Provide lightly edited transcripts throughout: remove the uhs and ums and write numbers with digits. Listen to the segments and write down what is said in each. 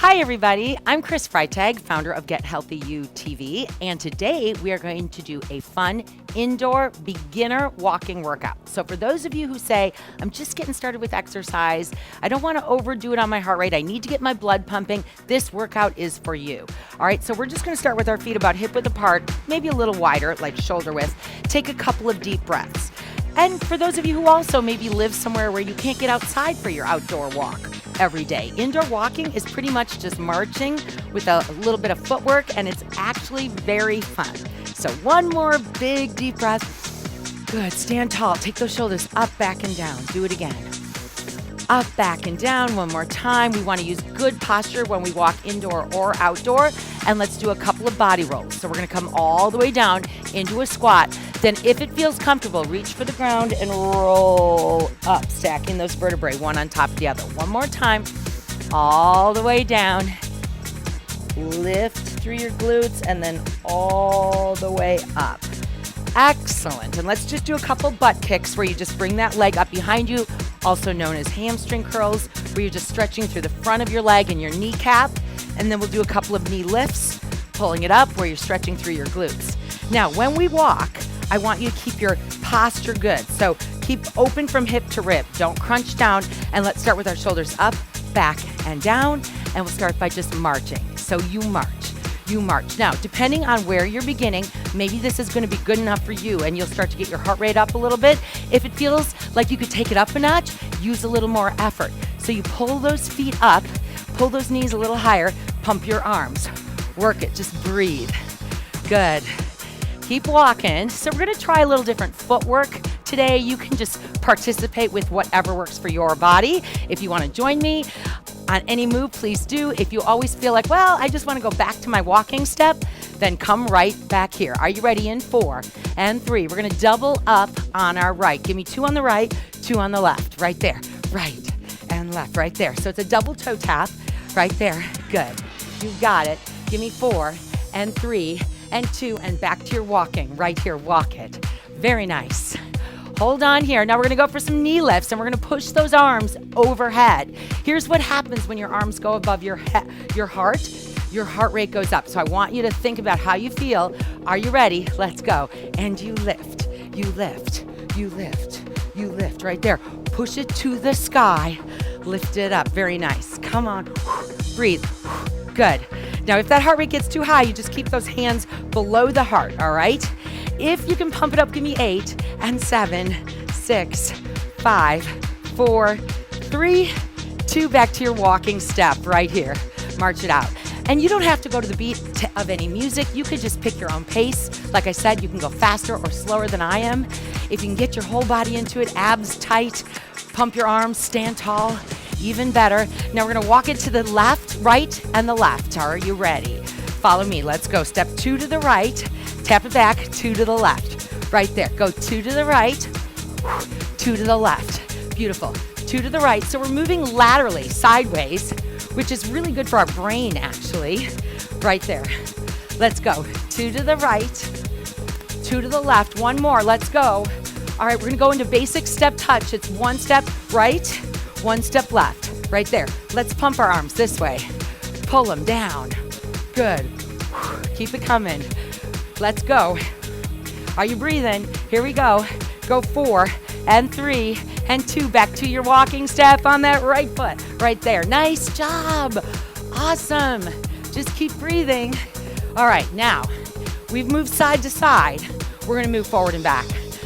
Hi everybody, I'm Chris Freytag, founder of Get Healthy U TV, and today we are going to do a fun indoor beginner walking workout. So for those of you who say, I'm just getting started with exercise, I don't want to overdo it on my heart rate, I need to get my blood pumping, this workout is for you. All right, so we're just going to start with our feet about hip width apart, maybe a little wider, like shoulder width. Take a couple of deep breaths. And for those of you who also maybe live somewhere where you can't get outside for your outdoor walk every day, indoor walking is pretty much just marching with a little bit of footwork, and it's actually very fun. So one more big deep breath. Good, stand tall, take those shoulders up, back, and down. Do it again. Up, back, and down. One more time. We want to use good posture when we walk indoor or outdoor. And let's do a couple of body rolls. So we're going to come all the way down into a squat. Then if it feels comfortable, reach for the ground and roll up, stacking those vertebrae one on top of the other. One more time. All the way down. Lift through your glutes and then all the way up. Excellent. And let's just do a couple butt kicks where you just bring that leg up behind you, also known as hamstring curls, where you're just stretching through the front of your leg and your kneecap. And then we'll do a couple of knee lifts, pulling it up where you're stretching through your glutes. Now, when we walk, I want you to keep your posture good. So keep open from hip to rib. Don't crunch down. And let's start with our shoulders up, back, and down. And we'll start by just marching. So you march. You march. Now, depending on where you're beginning, maybe this is going to be good enough for you and you'll start to get your heart rate up a little bit. If it feels like you could take it up a notch, use a little more effort. So you pull those feet up, pull those knees a little higher, pump your arms. Work it, just breathe. Good. Keep walking. So we're going to try a little different footwork today. You can just participate with whatever works for your body. If you want to join me on any move, please do. If you always feel like, well, I just want to go back to my walking step, then come right back here. Are you ready? In 4 and 3. We're going to double up on our right. Give me 2 on the right, 2 on the left. Right there. Right and left. Right there. So it's a double toe tap. Right there. Good. You got it. Give me 4 and 3 and 2 and back to your walking. Right here. Walk it. Very nice. Hold on here. Now we're going to go for some knee lifts and we're going to push those arms overhead. Here's what happens when your arms go above your heart. Your heart rate goes up. So I want you to think about how you feel. Are you ready? Let's go. And you lift, you lift, you lift, you lift right there. Push it to the sky. Lift it up. Very nice. Come on. Breathe. Good. Now if that heart rate gets too high, you just keep those hands below the heart, all right? If you can pump it up, give me 8 and 7, 6, 5, 4, 3, 2, back to your walking step right here. March it out. And you don't have to go to the beat of any music. You could just pick your own pace. Like I said, you can go faster or slower than I am. If you can get your whole body into it, abs tight, pump your arms, stand tall, even better. Now we're gonna walk it to the left, right, and the left. Are you ready? Follow me, let's go. Step 2 to the right, tap it back, 2 to the left. Right there, go 2 to the right, 2 to the left. Beautiful, 2 to the right. So we're moving laterally, sideways, which is really good for our brain actually. Right there, let's go. 2 to the right, 2 to the left, one more, let's go. All right, we're gonna go into basic step touch. It's 1 step right, 1 step left, right there. Let's pump our arms this way. Pull them down. Good. Keep it coming. Let's go. Are you breathing? Here we go. Go 4 and 3 and 2. Back to your walking step on that right foot. Right there. Nice job. Awesome. Just keep breathing. All right, now we've moved side to side. We're going to move forward and back.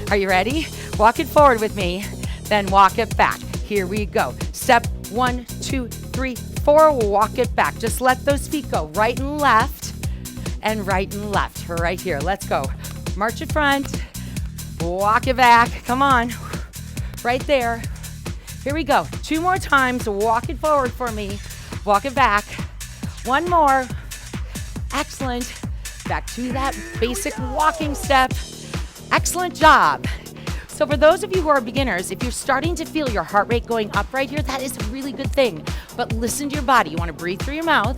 Are you ready? Walk it forward with me, then walk it back. Here we go. Step 1, 2, 3, 4. Walk it back. Just let those feet go right and left and right and left. Right here. Let's go. March it front. Walk it back. Come on. Right there. Here we go. 2 more times. Walk it forward for me. Walk it back. 1 more. Excellent. Back to that basic walking step. Excellent job. So for those of you who are beginners, if you're starting to feel your heart rate going up right here, that is a really good thing. But listen to your body. You want to breathe through your mouth.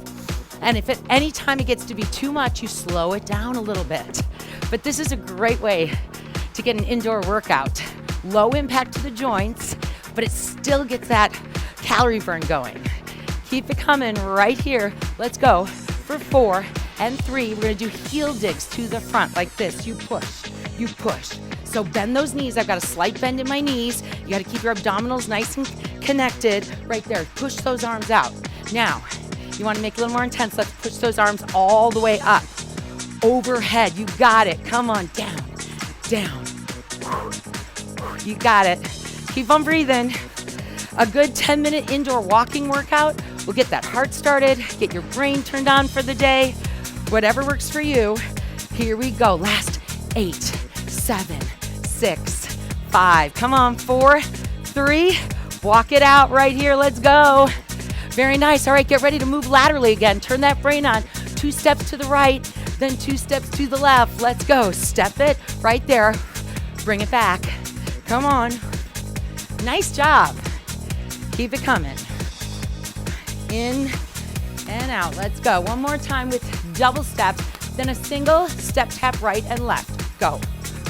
And if at any time it gets to be too much, you slow it down a little bit. But this is a great way to get an indoor workout. Low impact to the joints, but it still gets that calorie burn going. Keep it coming right here. Let's go for 4 and 3. We're gonna do heel digs to the front like this. You push, you push. So bend those knees. I've got a slight bend in my knees. You gotta keep your abdominals nice and connected right there. Push those arms out. Now, you wanna make it a little more intense. Let's push those arms all the way up. Overhead, you got it. Come on, down, down. You got it. Keep on breathing. A good 10-minute indoor walking workout will get that heart started, get your brain turned on for the day. Whatever works for you. Here we go. Last 8, 7, 6, 5. Come on, 4, 3. Walk it out right here. Let's go. Very nice. All right, get ready to move laterally again. Turn that brain on. 2 steps to the right, then 2 steps to the left. Let's go. Step it right there. Bring it back. Come on. Nice job. Keep it coming. In and out. Let's go. One more time with double steps, then a single step tap right and left. Go.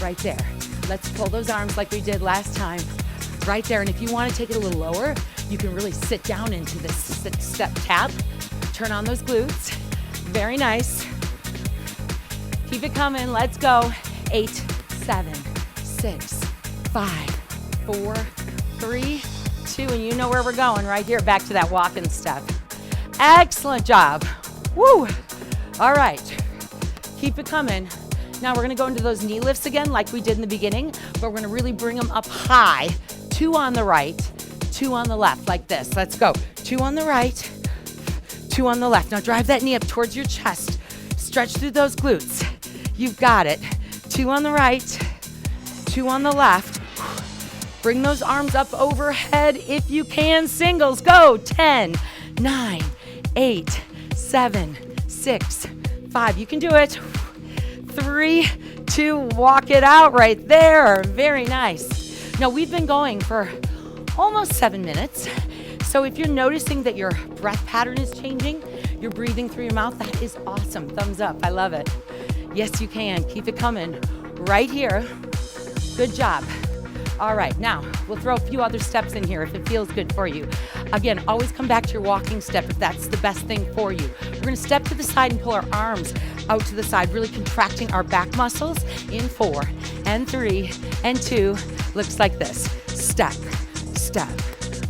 Right there. Let's pull those arms like we did last time. Right there. And if you want to take it a little lower, you can really sit down into this step tap. Turn on those glutes. Very nice. Keep it coming. Let's go. 8, 7, 6, 5, 4, 3, 2, and you know where we're going right here. Back to that walking step. Excellent job. Woo. All right. Keep it coming. Now we're gonna go into those knee lifts again like we did in the beginning, but we're gonna really bring them up high. 2 on the right, 2 on the left, like this. Let's go. 2 on the right, 2 on the left. Now drive that knee up towards your chest. Stretch through those glutes. You've got it. 2 on the right, 2 on the left. Bring those arms up overhead if you can. Singles, go. 10, 9, 8, 7, 6, 5. You can do it. 3, 2, walk it out right there. Very nice. Now we've been going for almost 7 minutes. So if you're noticing that your breath pattern is changing, you're breathing through your mouth, that is awesome. Thumbs up, I love it. Yes, you can. Keep it coming right here. Good job. All right, now we'll throw a few other steps in here if it feels good for you. Again, always come back to your walking step if that's the best thing for you. We're gonna step to the side and pull our arms out to the side, really contracting our back muscles in 4 and 3 and 2. Looks like this. Step, step,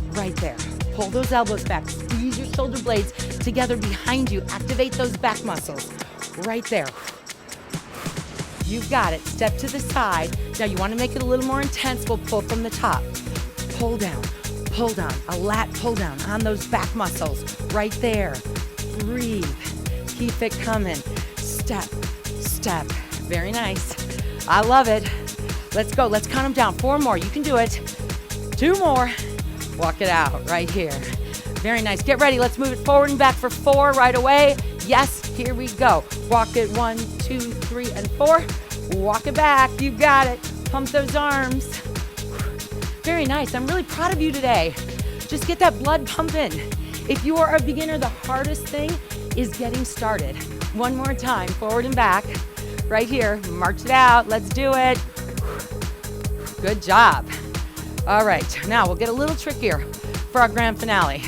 right there. Pull those elbows back, squeeze your shoulder blades together behind you. Activate those back muscles right there. You've got it. Step to the side. Now you want to make it a little more intense. We'll pull from the top. Pull down, a lat pull down on those back muscles right there. Breathe. Keep it coming. Step, step. Very nice. I love it. Let's go. Let's count them down. 4 more. You can do it. 2 more. Walk it out right here. Very nice. Get ready. Let's move it forward and back for 4 right away. Yes, here we go. Walk it 1, 2, 3, and 4. Walk it back. You got it. Pump those arms. Very nice. I'm really proud of you today. Just get that blood pumping. If you are a beginner, the hardest thing is getting started. One more time. Forward and back. Right here. March it out. Let's do it. Good job. All right. Now we'll get a little trickier for our grand finale.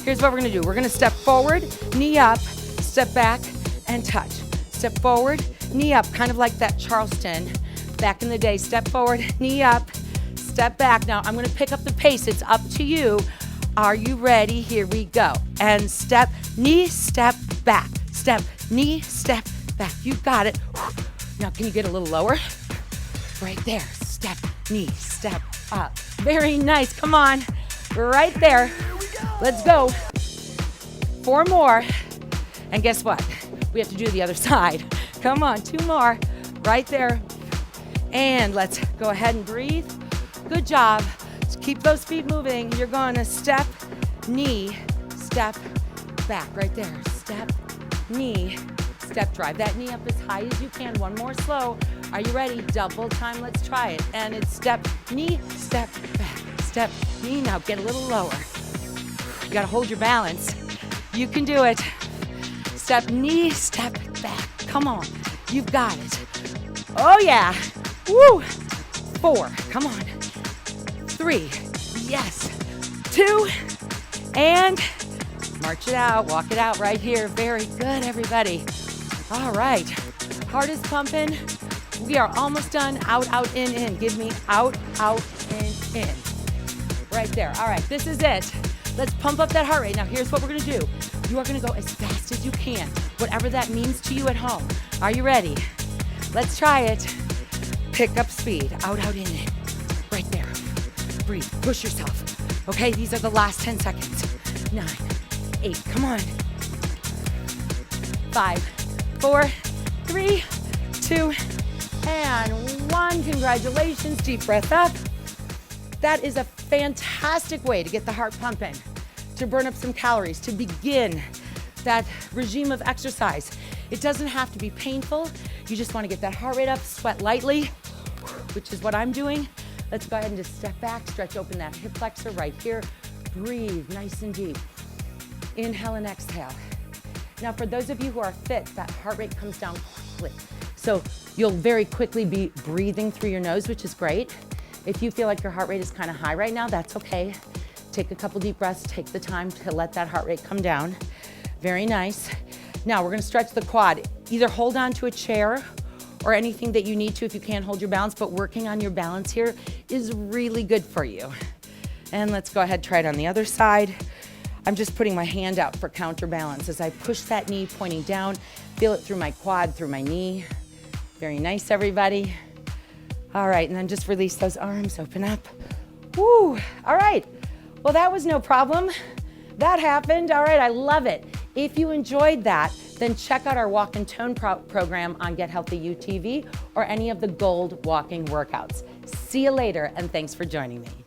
Here's what we're going to do. We're going to step forward, knee up, step back, and touch. Step forward, knee up, kind of like that Charleston back in the day. Step forward, knee up, step back. Now I'm going to pick up the pace. It's up to you. Are you ready? Here we go. And step, knee, step, back. Step, knee, step, back. You got it. Now can you get a little lower? Right there. Step, knee, step up. Very nice. Come on. Right there. Let's go. 4 more. And guess what? We have to do the other side. Come on, 2 more. Right there. And let's go ahead and breathe. Good job. Just keep those feet moving. You're going to step, knee, step, back. Right there. Step, knee, step. Drive that knee up as high as you can. 1 more slow. Are you ready? Double time. Let's try it. And it's step, knee, step, back. Step, knee. Now get a little lower. You got to hold your balance. You can do it. Step, knee, step, back. Come on. You've got it. Oh, yeah. Woo. 4. Come on. 3. Yes. 2. And March it out, walk it out right here. Very good, everybody. All right, heart is pumping. We are almost done. Out, out, in. Give me out, out, in. Right there. All right, this is it. Let's pump up that heart rate. Now, here's what we're gonna do. You are gonna go as fast as you can, whatever that means to you at home. Are you ready? Let's try it. Pick up speed. Out, out, in. Right there. Breathe. Push yourself. Okay, these are the last 10 seconds. 9, 8, come on. 5, 4, 3, 2, and 1. Congratulations. Deep breath up. That is a fantastic way to get the heart pumping, to burn up some calories, to begin that regime of exercise. It doesn't have to be painful. You just want to get that heart rate up, sweat lightly, which is what I'm doing. Let's go ahead and just step back, stretch open that hip flexor right here. Breathe nice and deep. Inhale and exhale. Now, for those of you who are fit, that heart rate comes down quickly. So you'll very quickly be breathing through your nose, which is great. If you feel like your heart rate is kind of high right now, that's okay. Take a couple deep breaths, take the time to let that heart rate come down. Very nice. Now we're gonna stretch the quad. Either hold on to a chair or anything that you need to if you can't hold your balance, but working on your balance here is really good for you. And let's go ahead, try it on the other side. I'm just putting my hand out for counterbalance as I push that knee pointing down, feel it through my quad, through my knee. Very nice, everybody. All right, and then just release those arms, open up. Woo, all right. Well, that was no problem. That happened. All right, I love it. If you enjoyed that, then check out our Walk and Tone program on Get Healthy UTV or any of the Gold walking workouts. See you later, and thanks for joining me.